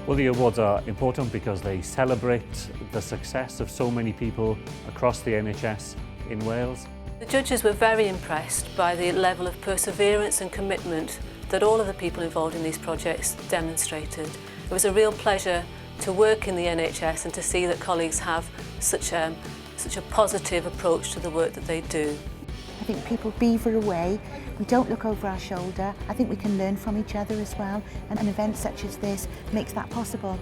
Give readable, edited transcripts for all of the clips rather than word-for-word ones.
Well, the awards are important because they celebrate the success of so many people across the NHS in Wales. The judges were very impressed by the level of perseverance and commitment that all of the people involved in these projects demonstrated. It was a real pleasure to work in the NHS and to see that colleagues have such a positive approach to the work that they do. I think people beaver away, we don't look over our shoulder. I think we can learn from each other as well, and an event such as this makes that possible.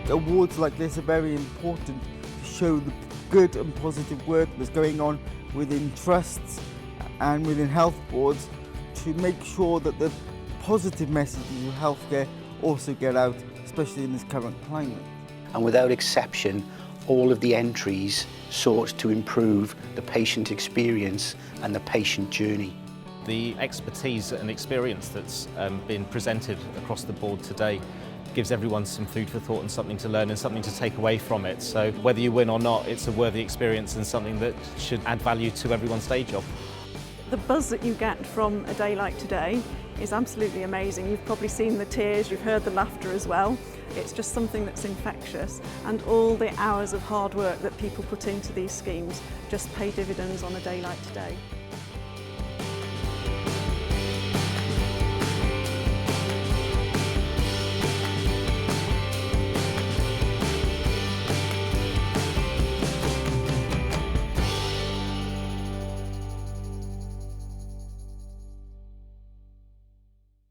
Awards like this are very important to show the good and positive work that's going on within trusts and within health boards to make sure that the positive messages of healthcare also get out, especially in this current climate. And without exception, all of the entries sought to improve the patient experience and the patient journey. The expertise and experience that's been presented across the board today gives everyone some food for thought and something to learn and something to take away from it. So whether you win or not, it's a worthy experience and something that should add value to everyone's day job. The buzz that you get from a day like today is absolutely amazing. You've probably seen the tears, you've heard the laughter as well. It's just something that's infectious, and all the hours of hard work that people put into these schemes just pay dividends on a day like today.